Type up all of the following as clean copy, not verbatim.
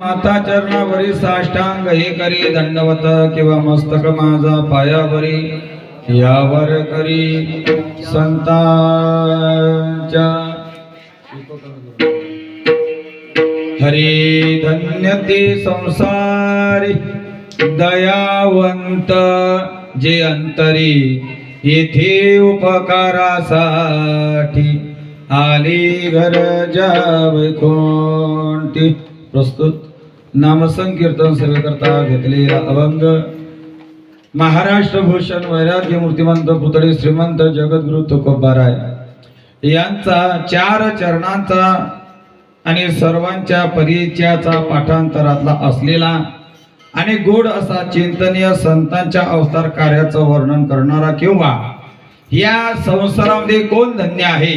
माता चरणावरी साष्टांग हे करी दंडवत किंवा मस्तक माझा पायावरी यावर करी संतांच्या हरी धन्य ते संसारी दयावंत जे अंतरी येथे उपकारासाठी आली गरजा वैकुंठी। प्रस्तुत नामसंकीर्तन सेवेकरता घेतलेला अभंग महाराष्ट्र भूषण वैराग्य मूर्तिमंत पुतळे श्रीमंत जगद्गुरु तुकोबाराय यांचा 4 चरणांचा आणि सर्वांच्या परिचयाचा पाठांतरातला असलेला आणि गोड असा चिंतनीय संतांच्या अवतार कार्याचं वर्णन करणारा किंवा या संसारामध्ये कोण धन्य आहे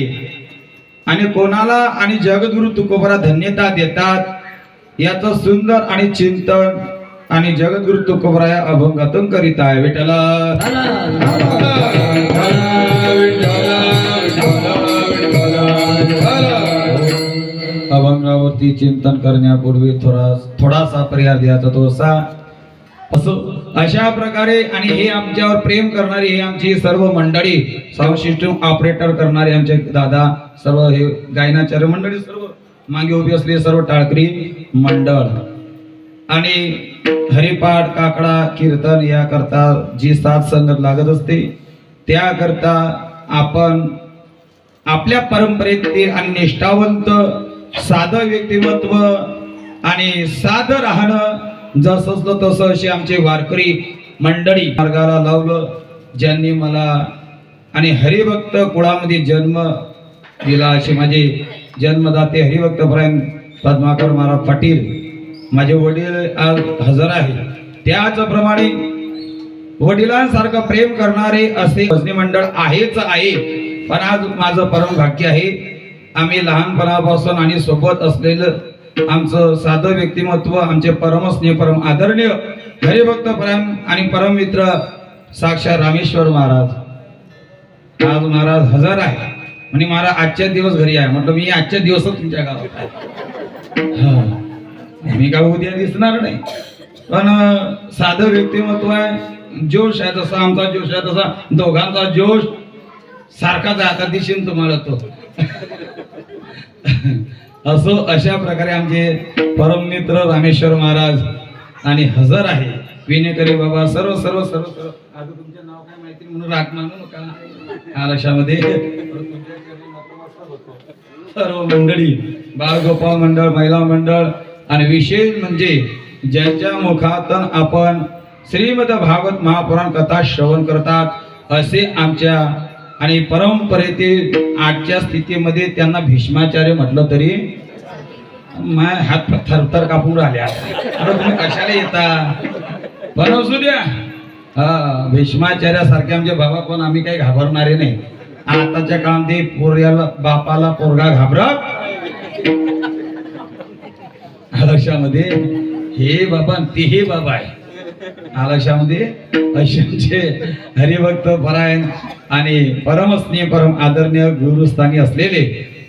आणि कोणाला आणि जगद्गुरु तुकोबारा धन्यता देतात याचं सुंदर आणि चिंतन आणि जगद्गुरु तुकोबारा या अभंगातून करीत आहे। विठ्ठला अभंगावरती चिंतन करण्यापूर्वी थोडासा पर्याय द्यायचा तो अशा प्रकारे आणि हे आमच्यावर प्रेम करणारे हे आमची सर्व मंडळी साऊंड सिस्टम ऑपरेटर करणारे आमचे दादा सर्व हे गायनाचार्य मंडळी सर्व मागे उभी असलेले सर्व टाळकरी मंडळ आणि हरिपाठ काकडा कीर्तन या करता जी साथ संगत लागत असते त्याकरता आपण आपल्या परंपरेतील आणि निष्ठावंत साधं व्यक्तिमत्व आणि साधं राहणं जसं तसं असे आमचे वारकरी मंडळी मार्गाला लावलं ज्यांनी मला आणि हरिभक्त कुळामध्ये जन्म दिला असे माझे जन्मदाते हरिभक्त परायण पद्माकर महाराज पाटील माझे वडील आज हजर आहे। त्याचप्रमाणे वडिलांसारखं प्रेम करणारे असे भजनी मंडळ आहेच आहे। पण आज माझं परम भाग्य आहे आम्ही लहानपणापासून आणि सोबत असलेलं आमचं साधं व्यक्तिमत्व आमचे परमस्नेह परम आदरणीय हरिभक्त परायण आणि परम मित्र साक्षात रामेश्वर महाराज आज महाराज हजर आहे आणि महाराज आजच्या दिवस घरी आहे। म्हटलं मी आजच्या दिवसच तुमच्या गावात आहे मी काय उद्या दिसणार नाही पण साधं व्यक्तिमत्व आहे जोश आहे तसा आमचा जोश आहे तसा दोघांचा जोश सारखाच आहे आता दिसेल तुम्हाला तो असो अशा प्रकारे आमचे परम मित्र रामेश्वर महाराज आणि हजर आहे विनेकरी बाबा सर्व सर्व सर्व सर्व आता तुमचे नाव काय माहिती म्हणून राग मानू नका लक्षामध्ये सर्व मंडळी बाळगोपाळ मंडळ महिला मंडळ आणि विशेष म्हणजे ज्यांच्या मुखातून आपण श्रीमद भागवत महापुराण कथा श्रवण करतात असे आमच्या आणि परंपरेतील आजच्या स्थितीमध्ये त्यांना भीष्माचार्य म्हटलं तरी माय हात थरथर कापून राहिल्या आता तुम्ही कशाला येता पण असू द्या भीष्माचार्यासारखे आमचे बाबा पण आम्ही काही घाबरणारे नाही। आताच्या काळामध्ये पोर्याला बापाला पोरगा घाबरत लक्षामध्ये हे बाबा ते हे बाबा आहे आलक्षामध्ये अशांचे हरिभक्त परायण आणि परमस्नेह परम आदरणीय गुरुस्थानी असलेले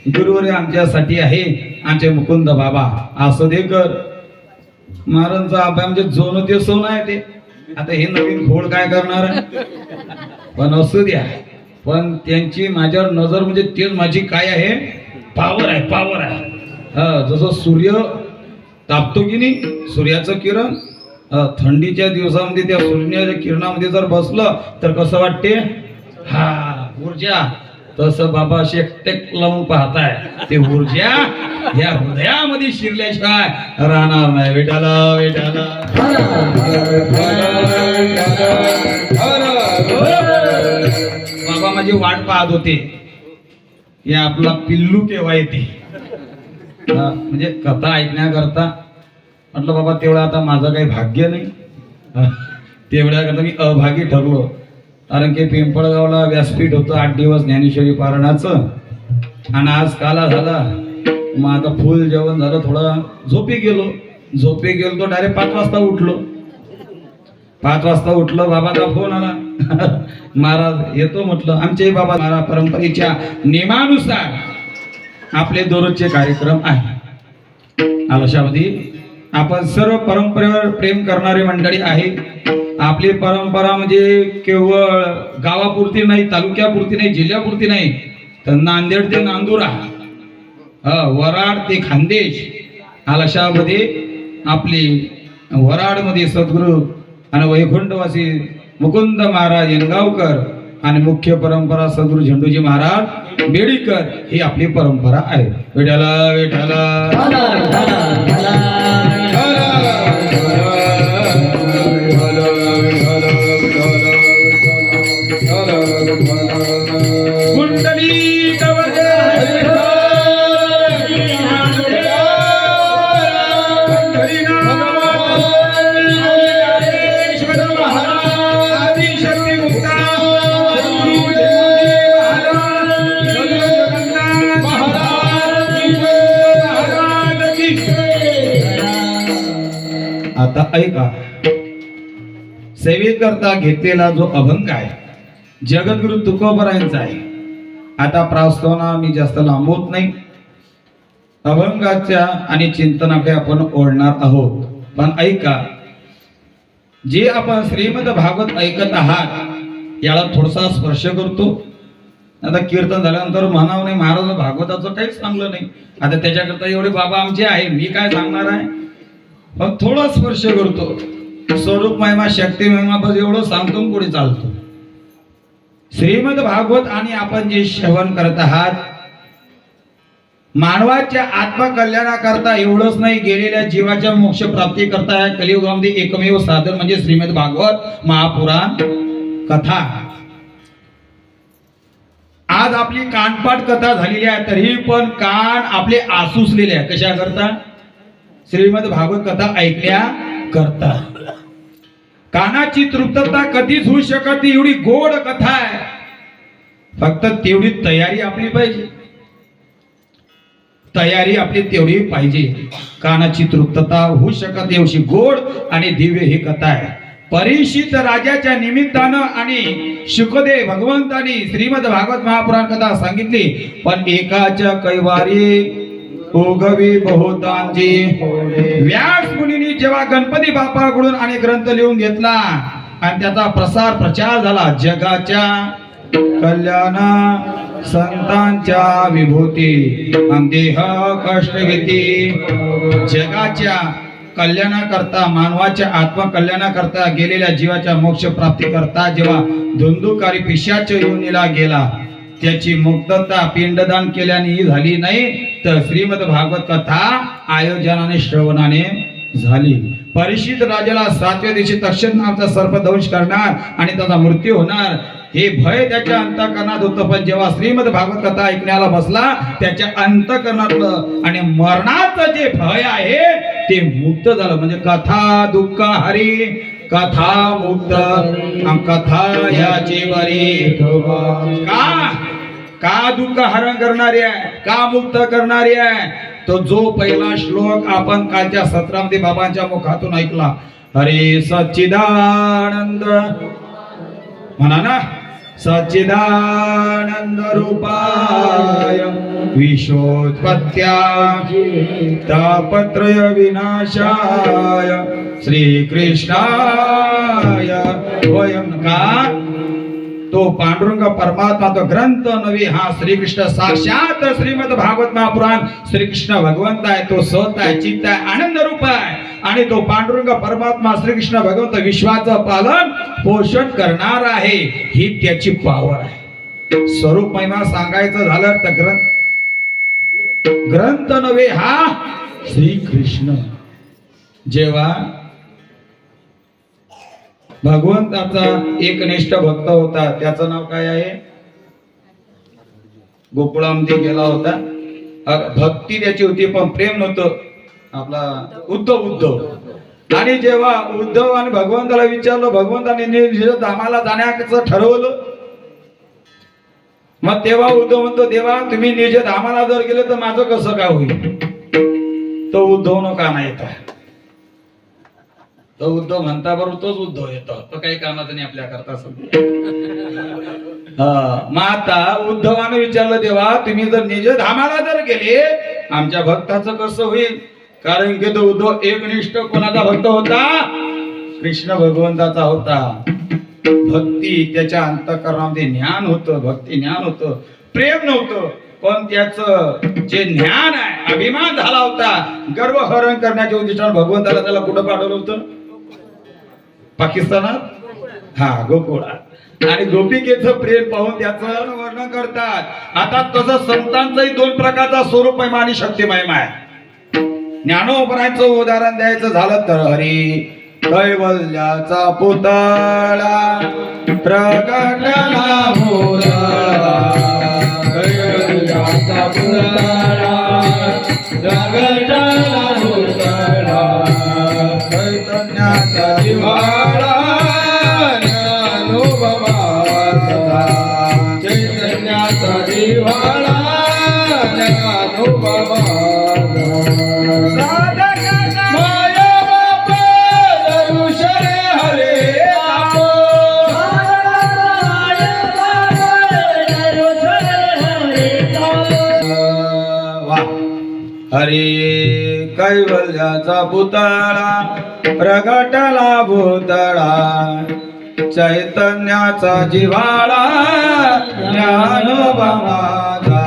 गुरुवर आमच्यासाठी आहे आमचे मुकुंद बाबा आसोदेकर महाराजांचा अभय म्हणजे जोन ते सोन आहे ते आता हे नवीन घोड काय करणार पण असू द्या पण त्यांची माझ्यावर नजर म्हणजे तेच माझी काय आहे पावर आहे पावर आहे। जसं सूर्य तापतो की नाही सूर्याचं किरण थंडीच्या दिवसामध्ये त्या सूर्याच्या किरणामध्ये जर बसलं तर कसं वाटते हा ऊर्जा तसं बाबा अशी एकटेक लावून पाहताय ते ऊर्जा या हृदयामध्ये शिरल्याशिवाय राहणार नाही। विठाला विठाला बाबा माझी वाट पाहत होते या आपला पिल्लू केव्हा येते म्हणजे कथा ऐकण्याकरता म्हटलं बाबा तेवढं आता माझं काही भाग्य नाही तेवढ्याकरता मी अभागी ठरलो कारण की पिंपळगावला व्यासपीठ होतं 8 दिवस ज्ञानेश्वरी पारणाचं आणि आज काला झाला मग आता फुल जेवण झालं थोडा झोपी गेलो तो डायरेक्ट 5 वाजता उठलो 5 वाजता उठलो बाबाचा फोन आला महाराज येतो म्हटलं आमचे बाबा महाराज परंपरेच्या नियमानुसार आपले दररोजचे कार्यक्रम आहे आलशामध्ये आपण सर्व परंपरेवर प्रेम करणारी मंडळी आहे. आपली परंपरा म्हणजे केवळ गावापुरती नाही, तालुक्यापुरती नाही, जिल्ह्यापुरती नाही, तर नांदेड ते नांदुरा, वराड ते खानदेश, आलशामध्ये आपली वराडमध्ये सद्गुरू आणि वैकुंठवासी मुकुंद महाराज येणगावकर आणि मुख्य परंपरा सद्गुरू झेंडूजी महाराज बेडीकर ही आपली परंपरा आहे. विठ्ठला विठ्ठला आता ऐका, सेवेकरता घेतलेला जो अभंग आहे जगद्गुरु तुकोबरायांचा आहे. आता प्रास्तावना मी जास्त लांबवत नाही, अभंगाच्या आणि चिंतनाकडे आपण ओढणार आहोत. पण ऐका, जे आपण श्रीमद भागवत ऐकत आहात याला थोडासा स्पर्श करतो. आता कीर्तन झाल्यानंतर म्हणावं नाही महाराज भागवताचं काहीच सांगलं नाही, आता त्याच्याकरता एवढे बाबा आमचे आहे, मी काय सांगणार आहे, पण थोडा स्पर्श करतो. स्वरूप महिमा, शक्ती महिमा, बस एवढं सांगतो पुढे चालतो. श्रीमद भागवत आणि आपण जे श्रवण करत आहात मानवाच्या आत्मकल्याणाकरता एवढंच नाही, गेलेल्या जीवाच्या मोक्ष प्राप्ती करता कलियुगामध्ये एकमेव साधन म्हणजे श्रीमद भागवत महापुराण कथा. आज आपली कानपाठ कथा झालेली आहे, तरी पण कान आपले आसुसलेले आहे. कशा करता? श्रीमद भागवत कथा ऐकल्या करता. कानाची तृप्तता कधीच होऊ शकत, एवढी गोड कथा आहे. फक्त तेवढी तयारी आपली पाहिजे, तयारी आपली तेवढी पाहिजे. कानाची तृप्तता होऊ शकत एवढी गोड आणि दिव्य ही कथा आहे. परीक्षित राजाच्या निमित्तानं आणि शुकदेव भगवंतानी श्रीमद भागवत महापुराण कथा सांगितली, पण एकाच्या कैवारी ओगवी बहुतांची. व्यास मुनींनी जेव्हा गणपती बापाकडून आणि ग्रंथ लिहून घेतला आणि त्याचा प्रसार प्रचार झाला, जगाच्या कल्याण संतांच्या विभूती देह कष्ट घेती. जगाच्या कल्याणाकरता, मानवाच्या आत्मकल्याणाकरता, गेलेल्या जीवाच्या मोक्ष प्राप्ती करता जेव्हा धुंदुकारी पिशाच योनीला गेला, त्याची मुक्तता पिंडदान केल्याने झाली नाही, तर श्रीमद भागवत कथा आयोजनाने श्रवणाने झाली. परीक्षित राजाला 7व्या दिवशी तक्षक नावाचा सर्प दंश करणार आणि त्याचा मृत्यू होणार हे भय त्याच्या अंतःकरणात होतं. पण जेव्हा श्रीमद भागवत कथा ऐकण्याला बसला, त्याच्या अंतःकरणातलं आणि मरणाचं जे भय आहे ते मुक्त झालं. म्हणजे कथा दुःख हरी, कथा मुक्त कथा याची बरी. का दुःख हरण करणारी आहे, का मुक्त करणारी आहे, तो जो पहिला श्लोक आपण कालच्या सत्रामध्ये बाबांच्या मुखातून ऐकला, हरे सच्चिदानंद म्हणा ना, सच्चिदानंद रूपाय विश्वोत्पत्त्या तापत्रय विनाशाय श्रीकृष्णाय वयं. का तो पांडुरंग परमात्मा, तो ग्रंथ नव्हे, हा श्रीकृष्ण साक्षात श्रीमद भागवत महापुराण श्रीकृष्ण भगवंत आहे. तो सत आहे, चित्त आहे, आनंद रूप आहे. आणि तो पांडुरंग परमात्मा श्रीकृष्ण भगवंत विश्वाचं पालन पोषण करणार आहे, ही त्याची पावर आहे. स्वरूप महिमा सांगायचं झालं तर ग्रंथ नव्हे, हा श्रीकृष्ण. जेव्हा भगवंताचा एकनिष्ठ भक्त होता, त्याचं नाव काय आहे, गोकुळामध्ये गेला होता. भक्ती त्याची होती पण प्रेम नव्हतं. आपला उद्धव. आणि जेव्हा उद्धव आणि भगवंताला विचारलं, भगवंताने निज धामाला जाण्याचं ठरवलं. मग तेव्हा उद्धव म्हणतो, देवा तुम्ही निज धामाला जर गेले तर माझं कसं काय होईल. तो उद्धव नो का नाही येत. तो उद्धव म्हणता बरोबर तोच उद्धव येतो, तो काही कामाचं नाही आपल्या करता सध्या. मग आता उद्धवाने विचारलं, देवा तुम्ही जर निज धामाला जर गेले, आमच्या भक्ताचं कसं होईल. कारण की तो उद्धव एकनिष्ठ कोणाचा भक्त होता? कृष्ण भगवंताचा होता. भक्ती त्याच्या अंतःकरणामध्ये ज्ञान होतं, भक्ती ज्ञान होतं, प्रेम नव्हतं, पण त्याचं जे ज्ञान आहे अभिमान झाला होता. गर्वहरण करण्याच्या उद्देशाने भगवंताला त्याला कुठं पाठवलं होतं? पाकिस्तानात, हा, गोकुळात. आणि गोपिकेचं प्रेम पाहून त्याचं वर्णन करतात. आता तसं संतांचंही दोन प्रकारचा स्वरूप महिमा आणि शक्ती महिमा आहे. ज्ञानोबरायचं उदाहरण द्यायचं झालं तर हरी कैवल्याचा पुतळा प्रगटला भोळा, कैवल्याचा पुतळा प्रगटला भोळा, चैतन्याचा जिव्हाळा ज्ञानोबाचा, चैतन्याचा जिव्हाळा ज्ञानोबाचा. हरी कैवल्याचा पुतळा प्रगटला भूतळा, चैतन्याचा जिव्हाळा ज्ञानोबा माझा,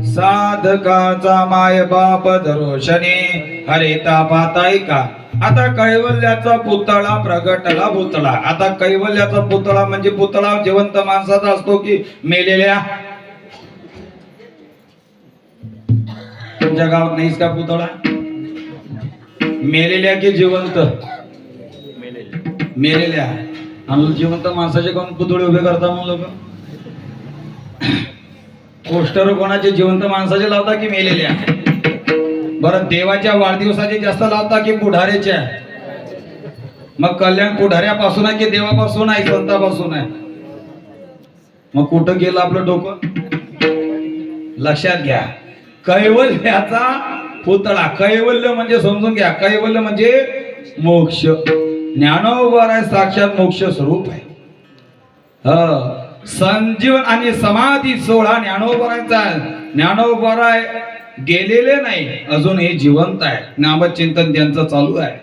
साधकाचा माय बाप दरोशनी हरिता पाताय का. आता कैवल्याचा पुतळा प्रगटला भूतळा. आता कैवल्याचा पुतळा म्हणजे पुतळा जिवंत माणसाचा असतो की मेलेल्या? तुमच्या गावात नाहीच का पुतळा? मेलेल्या की जिवंत? मेलेल्या. आणि जिवंत माणसाचे कोण पुतळे उभे करता मग लोक? पोस्टर कोणाचे जिवंत माणसाचे लावता की मेलेल्या? बरं, देवाच्या वाढदिवसाचे जास्त लावता की पुढाऱ्याच्या? मग कल्याण पुढाऱ्यापासून आहे की देवापासून आहे, संतापासून आहे? मग कुठं गेलं आपलं डोकं? लक्षात घ्या, कैवल्याचा पुतळा. कैवल्य म्हणजे समजून घ्या, कैवल्य म्हणजे मोक्ष. ज्ञानोबर आहे, साक्षात मोक्ष स्वरूप आहे. संजीवन आणि समाधी सोहळा ज्ञानोबरायचा. ज्ञानोबराय गेलेले नाही, अजून हे जिवंत आहे. नामचिंतन त्यांचं चालू आहे.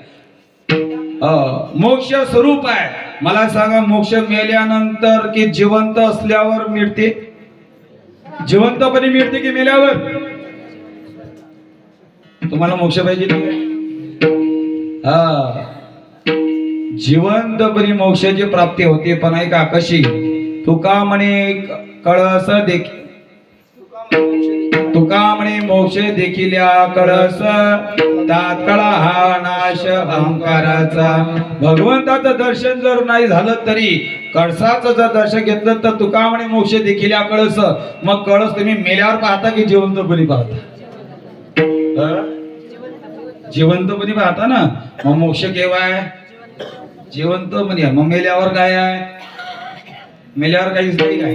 मोक्ष स्वरूप आहे. मला सांगा, मोक्ष मेल्यानंतर की जिवंत असल्यावर मिळते? जिवंतपणे मिळते की मेल्यावर? तुम्हाला मोक्ष पाहिजे? जिवंतपणे मोक्षाची प्राप्ती होते. पण ऐका कशी? तुका म्हणे कळस देखील, तुका म्हणे मोक्ष देखील कळस तात्काळ हा नाश अहंकाराचा. भगवंताचं दर्शन जर नाही झालं तरी कळसाचं जर दर्शन घेतलं तर तुका म्हणे मोक्ष देखील कळस. मग कळस तुम्ही मेल्यावर पाहता की जिवंतपणी पाहता? जिवंतपणी पाहता ना. मग मोक्ष केव्हा आहे? जिवंतपणी. मग मेल्यावर काय आहे? मेल्यावर काहीच नाही काय.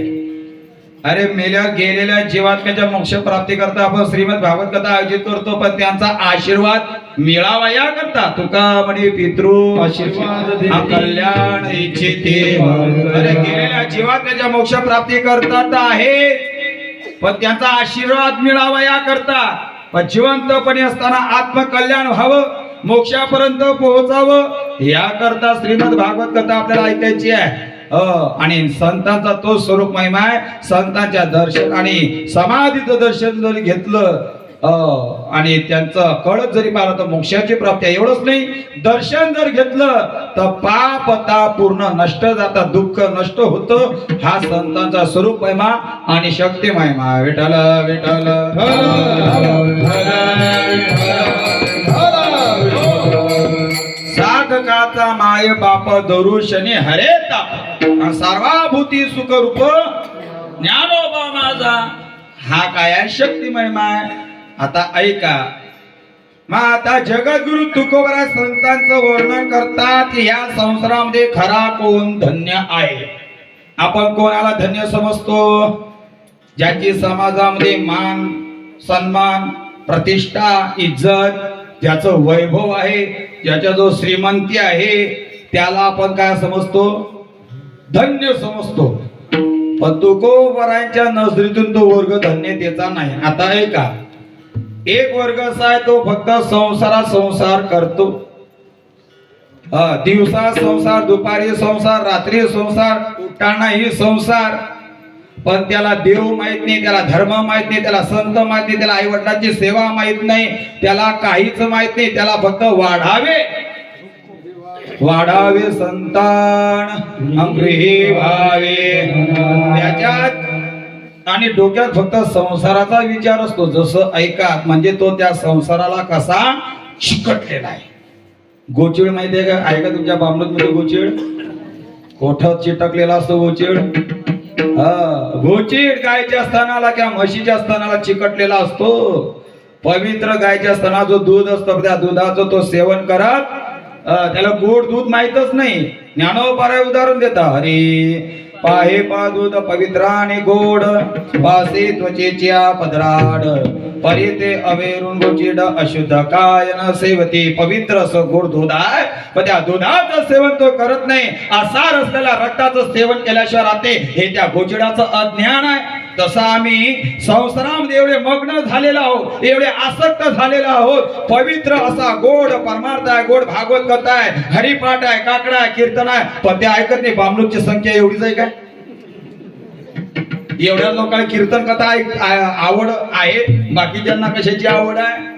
अरे, मेल्यावर गेलेल्या जीवात्म्याच्या मोक्ष प्राप्ती करता आपण श्रीमद भागवत कथा आयोजित करतो, पण त्यांचा आशीर्वाद मिळावा या करता तुका म्हणे पितृ आशीर्वाद कल्याण इच्छिते. अरे, गेलेल्या जीवात्म्याच्या मोक्ष प्राप्ती करतात आहे, पण त्यांचा आशीर्वाद मिळावा या करता, पण जिवंतपणे असताना आत्मकल्याण व्हावं, मोक्षापर्यंत पोहोचावं या करता श्रीमद भागवत कथा आपल्याला ऐकायची आहे. आणि संतांचा तो स्वरूप महिमा आहे. संतांच्या दर्शन आणि समाधीचं दर्शन जरी घेतलं आणि त्यांचं कळत जरी पाहिलं तर मोक्षाची प्राप्ती. एवढंच नाही, दर्शन जर घेतलं तर पापता पूर्ण नष्ट जाता, दुःख नष्ट होतं. हा संतांचा स्वरूप महिमा आणि शक्ती महिमा. विठ्ठल विठ्ठल साधकाचा माय बाप दरुशनी हरे ताप, सर्वाभूती सुख रूप ज्ञानोबा माझा. हा काय शक्ती महिमा आहे. आता ऐका, मग आता जगद्गुरु तुकोबरा संतांचं वर्णन करतात. या संसारामध्ये खरा कोण धन्य आहे? आपण कोणाला धन्य समजतो? ज्याची समाजामध्ये मान सन्मान प्रतिष्ठा इज्जत, ज्याचं वैभव आहे, ज्याच्या जो श्रीमंती आहे, त्याला आपण काय समजतो? धन्य समजतो. पण तुकोबरांच्या नजरेतून तो वर्ग धन्यतेचा नाही. आता आहे का? एक वर्ग असा आहे तो फक्त संसार करतो. दिवसा संसार, दुपारी संसार, रात्री संसार, उठतानाही संसार. पण त्याला देव माहित नाही, त्याला धर्म माहित नाही, त्याला संत माहित नाही, त्याला आई वडिलांची सेवा माहित नाही, त्याला काहीच माहित नाही. त्याला फक्त वाढावे संतान अमृही भावे. त्याच्यात आणि डोक्यात फक्त संसाराचा विचार असतो. जसं ऐका म्हणजे तो त्या संसाराला कसा चिकटलेला आहे. गोचिड माहितीये का? ऐका तुमच्या बामणत मध्ये गोचिड कोठात चिटकलेला असतो. गोचिड गायच्या स्थानाला किंवा म्हशीच्या स्थानाला चिकटलेला असतो. पवित्र गायच्या स्थाना जो दूध असतो त्या दुधाचं तो सेवन करत त्याला गोड दूध माहितच नाही. ज्ञानोबा उदाहरण देता. अरे पाहे पा दूध पवित्र आणि गोड, पासे त्वचेच्या पदराड, परिते अवेरून गोचिड अशुद्ध काय न सेवती. पवित्र असं गोड दूध आहे पण त्या दुधाचं सेवन तो करत नाही. आसार असलेल्या रक्ताचं सेवन केल्याशिवाय राहते. हे त्या गोचिडाचं अज्ञान आहे. तसं आम्ही संसारामध्ये एवढे मग्न झालेलो आहोत, एवढे आसक्त झालेलो आहोत. पवित्र असा गोड परमार्थ आहे, गोड भागवत कथा आहे, हरिपाठ आहे, काकडा आहे, कीर्तन आहे, पण ते ऐकत नाही. बामणूकची संख्या एवढीच आहे काय? एवढ्या लोकांना कीर्तन कथा आवड आहे, बाकीच्यांना कशाची आवड आहे?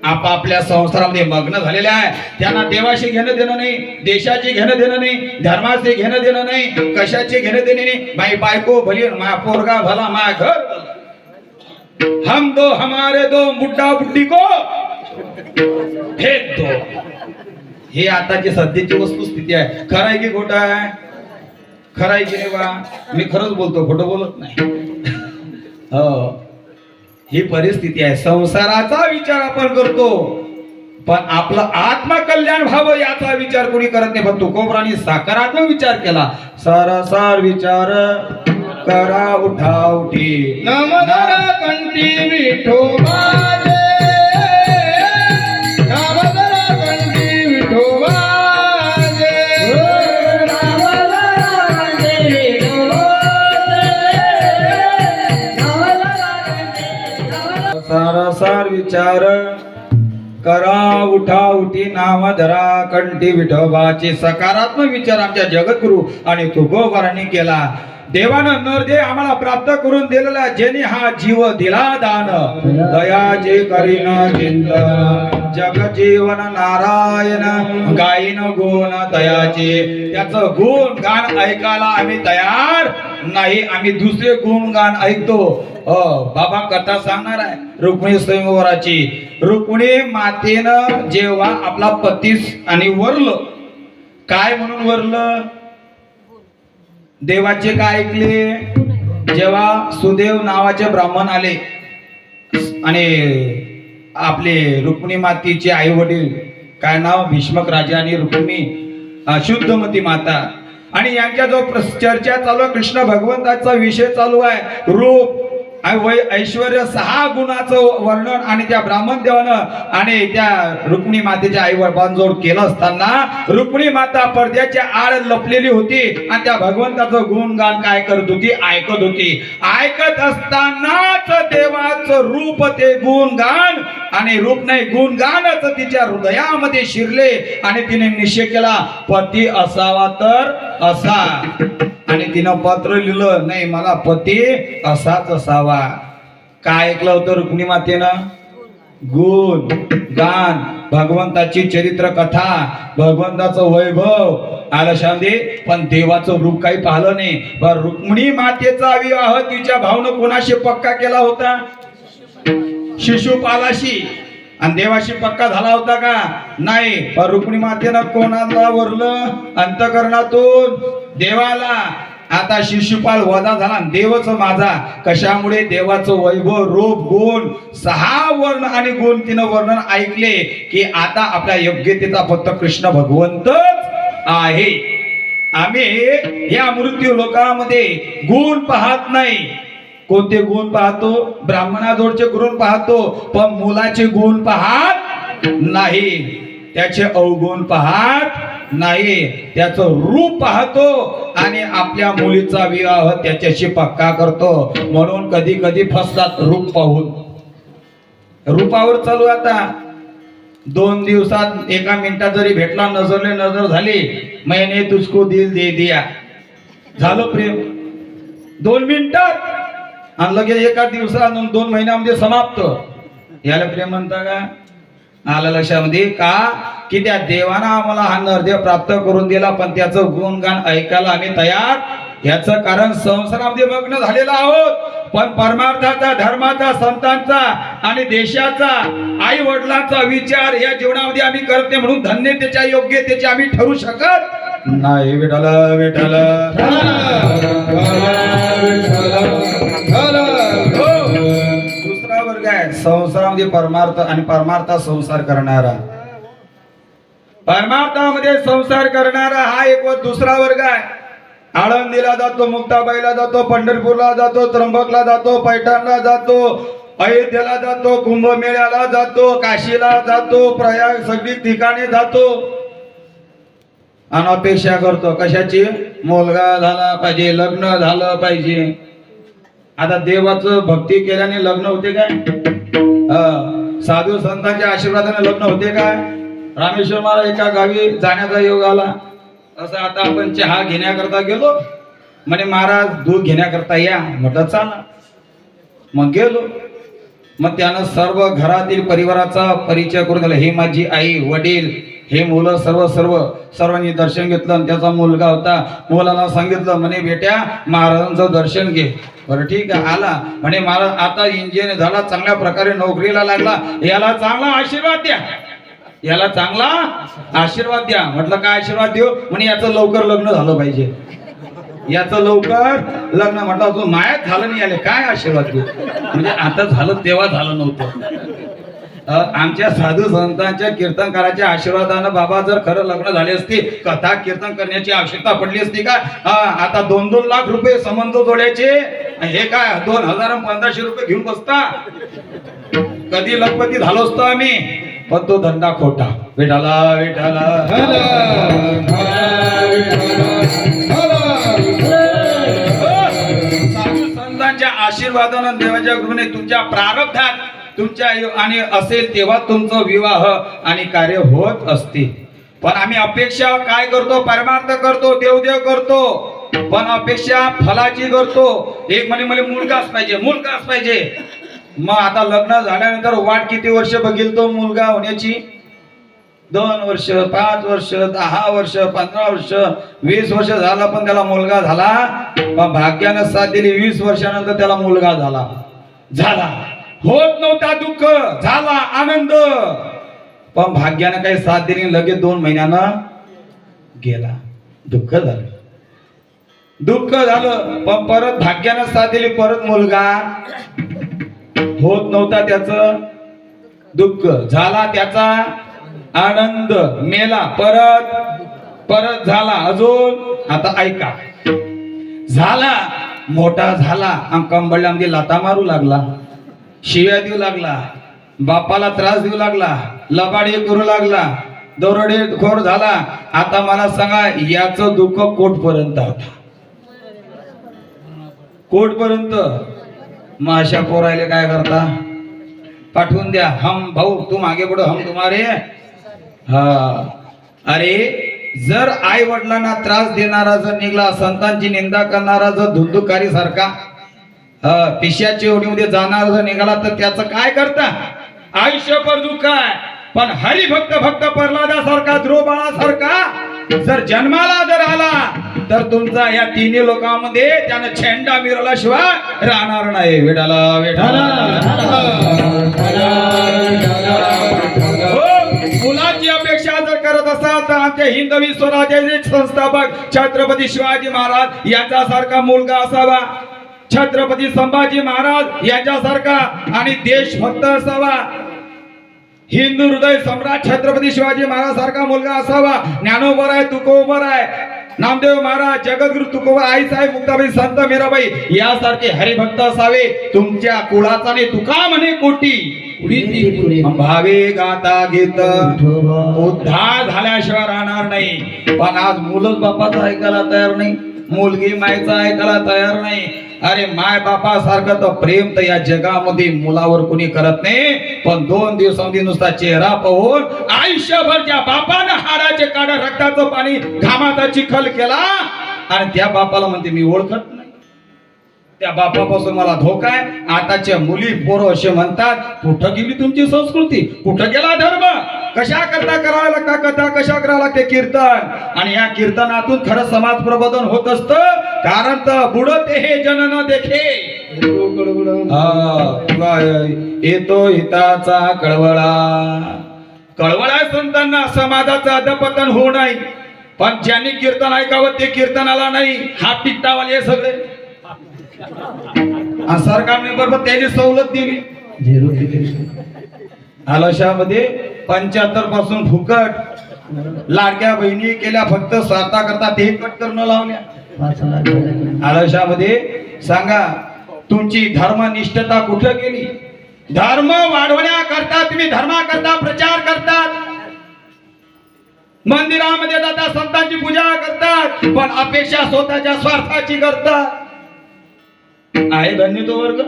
आपापल्या संसारामध्ये मग्न झालेले आहे. त्यांना देवाशी घेणं देणं नाही, देशाचे घेणं देणं नाही, धर्माचे घेणं देणं नाही, कशाचे घेणं देणे नाही. माई बायको भली, माया पोरगा भला, माया घर भला. हम दो हमारे दो, बुड्ढा बुड्ढी को फेक दो. हे आताची सध्याची वस्तुस्थिती आहे. खरं आहे की खोटं आहे? खरं आहे की नाही बा? मी खरंच बोलतो, खोटं बोलत नाही. हो, ही परिस्थिती आहे. संसाराचा विचार आपण करतो पण आपलं आत्मकल्याण व्हावं याचा विचार कोणी करत नाही. पण तुकोबरांनी सकारात्मक विचार केला. सारासार विचार करा उठा उठी. नमदरा कंठी विठोबाजे, नमदरा कंठी विठोबाजे, सारासार विचार करा उठा उठी. नाम धरा कंठी विठोबाचे. सकारात्मक विचार आमच्या जगद्गुरु आणि तुकोबारांनी केला. देवानं नरदे आम्हाला प्राप्त करून दिलेला, जेने हा जीव दिला दान. दयाचे करीन चिंतन जग जीवन नारायण, गायन गुण दयाचे. त्याचं गुण गान ऐकायला आम्ही तयार नाही. आम्ही दुसरे गुण गान ऐकतो. बाबा कथा सांगणार आहे रुक्मिणी स्वयंवराची. रुक्मिणी मातेनं जेव्हा आपला पतीस आणि वरलं, काय म्हणून वरलं? देवाचे काय ऐकले? जेव्हा सुदेव नावाचे ब्राह्मण आले आणि आपले रुक्मिणी मातेचे आई वडील, काय नाव, भीष्मक राजा आणि रुक्मिणी शुद्धमती माता, आणि यांच्या जो चर्चा चालू आहे, कृष्ण भगवंताचा विषय चालू आहे. रूप ऐश्वर्य 6 गुणाचं वर्णन आणि त्या ब्राह्मण देवानं आणि त्या रुक्मिणी मातेच्या आई वडिलांजवळ केलं असताना रुक्मिणी माता पडद्याच्या आड लपलेली होती आणि त्या भगवंताचं गुणगान काय करत होती? ऐकत होती. ऐकत असतानाच देवाचं रूप, ते गुणगान आणि रूप नाही गुणगानच तिच्या हृदयामध्ये शिरले आणि तिने निश्चय केला, पती असावा तर असा. आणि तिनं पत्र लिहिलं, नाही मला पती असाच असावा. काय ऐकलं होतं रुक्मिणी मातेनं? गुण गान, भगवंताची चरित्र कथा, भगवंताचं वैभव आलं शांती. पण देवाचं रूप काही पाहिलं नाही. पण रुक्मिणी मातेचा विवाह तिच्या भावनं कोणाशी पक्का केला होता? शिशुपालाशी. आणि देवाशी पक्का झाला होता का? नाही. पण रुक्मिणी मातेनं कोणाला वरलं? अंतकरणातून देवाला. आता शिशुपाल वधा झाला, देवच माझा. कशामुळे? देवाचं वैभव, रूप, गुण, 6 वर्ण आणि गुण तिनं वर्णन ऐकले की आता आपल्या योग्यतेचा फक्त कृष्ण भगवंतच आहे. आम्ही या मृत्यू लोकांमध्ये गुण पाहत नाही. कोणते गुण पाहतो? ब्राह्मणाजवळचे गुण पाहतो, पण मुलाचे गुण पाहत नाही, त्याचे अवगुण पाहत नाही, त्याचं रूप पाहतो आणि आपल्या मुलीचा विवाह त्याच्याशी पक्का करतो. म्हणून कधी कधी फसतात रूप पाहून. रूपावर चालू आता 2 दिवसात 1 मिनिटात जरी भेटला नजरले नजर झाली मैंने तुझको दिल दे दिया झालं प्रेम 2 मिनिटात आणि लगेच 1 दिवसात 2 महिन्यामध्ये समाप्त याला प्रेम म्हणता का आलं लक्षामध्ये का की त्या देवानं आम्हाला हा नरदेव प्राप्त करून दिला पण त्याचं गुणगान ऐकायला आम्ही तयार याचं कारण संसारामध्ये मग्न झालेला आहोत पण परमार्थाचा धर्माचा संतांचा आणि देशाचा आई वडिलांचा विचार या जीवनामध्ये आम्ही करते म्हणून धन्यतेच्या योग्यतेचे आम्ही ठरू शकत नाही विठाला विठाला दुसरा वर्ग आहे संसारामध्ये परमार्थ आणि परमार्था संसार करणारा परमार्थामध्ये संसार करणारा हा एक व दुसरा वर्ग आहे आळंदीला जातो मुक्ताबाईला जातो पंढरपूरला जातो त्र्यंबकला जातो पैठणला जातो अयोध्येला जातो कुंभमेळ्याला जातो काशीला जातो प्रयाग सगळी ठिकाणी जातो आणि अपेक्षा करतो कशाची मुलगा झाला पाहिजे लग्न झालं पाहिजे आता देवाचं भक्ती केल्याने लग्न होते काय साधू संतांच्या आशीर्वादाने लग्न होते काय रामेश्वर मला एका गावी जाण्याचा योग आला असं आता आपण चहा घेण्याकरता गेलो म्हणे महाराज दूध घेण्याकरता या म्हटलं चला मग गेलो मग त्यानं सर्व घरातील परिवाराचा परिचय करून दिला हे माझी आई वडील हे मुलं सर्वांनी दर्शन घेतलं आणि त्याचा मुलगा होता मुलाला सांगितलं म्हणे बेट्या महाराजांचं दर्शन घे बरं ठीक आहे आला म्हणे महाराज आता इंजिनियर झाला चांगल्या प्रकारे नोकरीला लागला याला चांगला आशीर्वाद द्या याला चांगला आशीर्वाद द्या म्हटलं काय आशीर्वाद देऊ म्हणे याचं लवकर लग्न झालं पाहिजे याचं लवकर लग्न म्हटलं अजून मायात झालं नाही आले काय आशीर्वाद देऊ म्हणजे आता झालं तेव्हा झालं नव्हतं आमच्या साधू संतांच्या कीर्तनकाराच्या आशीर्वादानं बाबा जर खरं लग्न झाले असते कथा कीर्तन करण्याची आवश्यकता पडली असती का आता 2-2 लाख रुपये संबंध जोडायचे हे काय 2000-1500 रुपये घेऊन बसता कधी लखपती झालो असतो आम्ही पण तो धंदा खोटा विठाला विठाला साधू संतांच्या आशीर्वादानं देवाच्या कृपेने तुमच्या प्रारब्धात तुमच्या आणि असेल तेव्हा तुमचं विवाह आणि कार्य होत असते पण आम्ही अपेक्षा काय करतो परमार्थ करतो देवदेव करतो पण अपेक्षा फलाची करतो एक म्हणे मला मुलगाच पाहिजे मग आता लग्न झाल्यानंतर वाट किती वर्ष बघील तो मुलगा होण्याची 2 वर्ष 5 वर्ष 10 वर्ष 15 वर्ष 20 वर्ष झाला पण त्याला मुलगा झाला पण भाग्यानं साथ दिली 20 वर्षानंतर त्याला मुलगा झाला होत नव्हता दुःख झाला आनंद पण भाग्यानं काही साथ दिली लगेच 2 महिन्यानं गेला दुःख झालं पण परत भाग्यानं साथ दिली परत मुलगा होत नव्हता त्याचं दुःख झाला त्याचा आनंद मेला परत झाला अजून आता ऐका झाला मोठा झाला कंबळ्यामध्ये लाता मारू लागला शिव्या देऊ लागला बापाला त्रास देऊ लागला लबाडी करू लागला दरोडेखोर झाला आता मला सांगा याचं दुःख कोटपर्यंत होता कोटपर्यंत मग अशा पोरायले काय करता पाठवून द्या हम भाऊ तुम आगे बढ़ो हम तुम्हारे अरे जर आई वडिलांना त्रास देणारा जर निघला संतांची निंदा करणारा जर धुंदुकारी सारखा पिशाची ओढीमध्ये जाणारा जर निघाला तर त्याचं काय करता आयुष्यभर दुःख आहे पण हरिभक्त भक्त प्रल्हादासारखा ध्रुवबाळासारखा जर जन्माला जर आला तर तुमचा या तिन्ही लोकांमध्ये त्यानं छेंडा मिरवल्याशिवाय राहणार नाही विठाला विठाला मुलाची अपेक्षा जर करत असाल तर आमच्या हिंदवी स्वराज्याचे संस्थापक छत्रपती शिवाजी महाराज यांच्यासारखा मुलगा असावा छत्रपती संभाजी महाराज यांच्यासारखा आणि देशभक्त असावा हिंदू हृदय सम्राट छत्रपती शिवाजी महाराज सारखा मुलगा असावा ज्ञानोबर आहे तुकोबर आहे नामदेव महाराज जगद्गुरु तुकोबर आई साहेब मुक्ताबाई संत मीराबाई यासारखे हरिभक्त असावे तुमच्या कुळाचा ने तुका म्हणे कोटी भावे गाता गीत उद्धार झाल्याशिवाय राहणार नाही पण आज मुलंच बापाचं ऐकायला तयार नाही मुलगी मायचं ऐकायला तयार नाही अरे माय बापा सारखं तर प्रेम तर या जगामध्ये मुलावर कोणी करत नाही पण 2 दिवसांमध्ये नुसता चेहरा पाहून आयुष्यभर ज्या बापानं हाडाचे काढा रक्ताचं पाणी घामाचा चिखल केला आणि त्या बापाला म्हणते मी ओळखत नाही, त्या बापापासून मला धोका आहे. आताच्या मुली पोरं असे म्हणतात कुठं गेली तुमची संस्कृती, कुठं गेला धर्म, कशा करता करावं लागता कथा, कशा करावं लागते कीर्तन. आणि या कीर्तनातून खरं समाज प्रबोधन होत असतं. कारण तर बुडते हे जन न देखे, येतो हिताचा कळवळा. कळवळा संतांना समाजाचं अधपतन होऊ नये. पण ज्यांनी कीर्तन ऐकावं ते कीर्तनाला नाही हात टिकटावाले सगळे. सरकारने बरोबर त्याची सवलत दिली. आलशामध्ये 75 पासून फुकट लाडक्या बहिणी केल्या, फक्त स्वार्था करता ते कट करणं लावल्या. आलशामध्ये सांगा तुमची धर्मनिष्ठता कुठं गेली? धर्म वाढवण्याकरता तुम्ही धर्माकरता प्रचार करतात, मंदिरामध्ये जातात, संतांची पूजा करतात, पण अपेक्षा स्वतःच्या स्वार्थाची करतात. आहे धन्य तो वर्ग?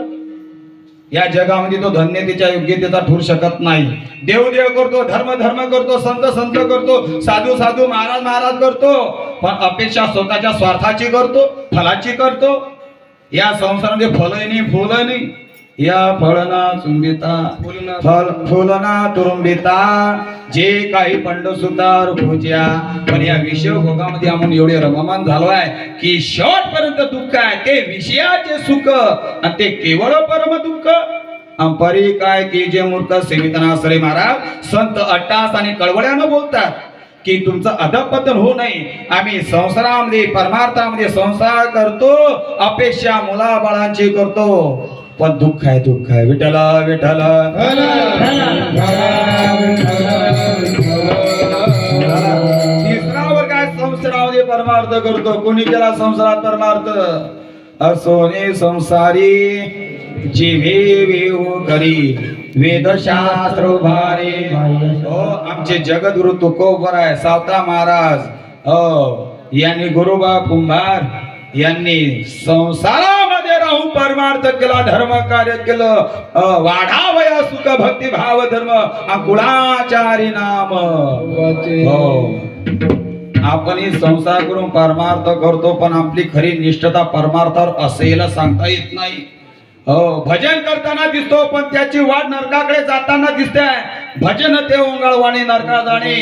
या जगामध्ये तो धन्यतेच्या योग्यतेचा ठरू शकत नाही. देव देव करतो, धर्म धर्म करतो, संत संत करतो, साधू साधू महाराज महाराज करतो, पण अपेक्षा स्वतःच्या स्वार्थाची करतो, फलाची करतो. या संसारामध्ये फलही नाही फुलही नाही. या फळना चुंबिता फल फुलना तुरुंबिता, जे काही पंडसुतार पूज्या. पण या विषय भोगामध्ये आपण एवढे रममान झालो आहे की शेवटपर्यंत दुःख आहे ते विषयाचे सुख आणि ते केवळ परम दुःख. अंपरी काय की जे मूर्ख सेवितना सरे महाराज संत अट्टास आणि कळवळ्यानं बोलतात की तुमचं अधपतन होऊ नये. आम्ही संसारामध्ये परमार्थामध्ये संसार करतो, अपेक्षा मुलाबाळांची करतो, पण दुःख आहे दुःख आहे. विठ्ठला विठ्ठला तिसरा वर्ग आहे संसारामध्ये परमार्थ करतो. कोणी केला संसारात परमार्थ? असोने संसारी जीवे वेव करी वेदशास्त्र भारी. हो आमचे जगद्गुरु तुकोबर आहे सावता महाराज. हो यांनी गुरुबा कुंभार यांनी संसारामध्ये राहून परमार्थ केला, धर्म कार्य केलं. वाढावया सुख भक्ती भाव धर्म कुळाचारी नाम. हो आपण संसार करून परमार्थ करतो, पण आपली खरी निष्ठता परमार्थावर असेल सांगता येत नाही. हो भजन करताना दिसतो, पण त्याची वाट नरकाकडे जाताना दिसते. भजन ते ओंगाळवाणी नरका जाणे.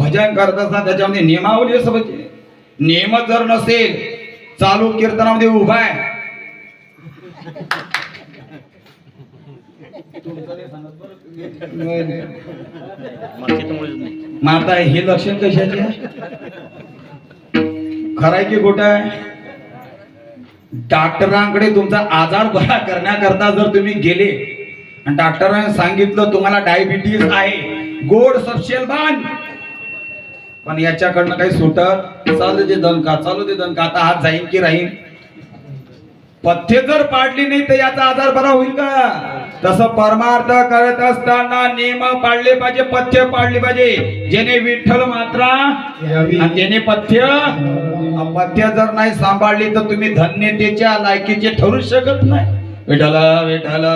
भजन करत असताना त्याच्यामध्ये नियमावली असं नियम जर नसेल, चालू कीर्तनामध्ये उभा आहे, माता हे लक्षण कशाचे? खराय की खोट आहे? डॉक्टरांकडे तुमचा आजार बरा करण्याकरता जर तुम्ही गेले आणि डॉक्टरांनी सांगितलं तुम्हाला डायबिटीज आहे, गोड सपशेल बांध, पण याच्याकडनं काही सुटत, चालू दे दणका चालू दे दणका, आता हात जाईल की राहील. पथ्य जर पाडली नाही तर याचा आजार बरा होईल का? तसं परमार्थ करत असताना नियम पाळले पाहिजे, पथ्य पाळले पाहिजे. जेणे विठ्ठल मात्रा आणि जेणे पथ्य जर नाही सांभाळली तर तुम्ही धन्यतेच्या लायकीचे ठरू शकत नाही. विठ्ठला विठ्ठला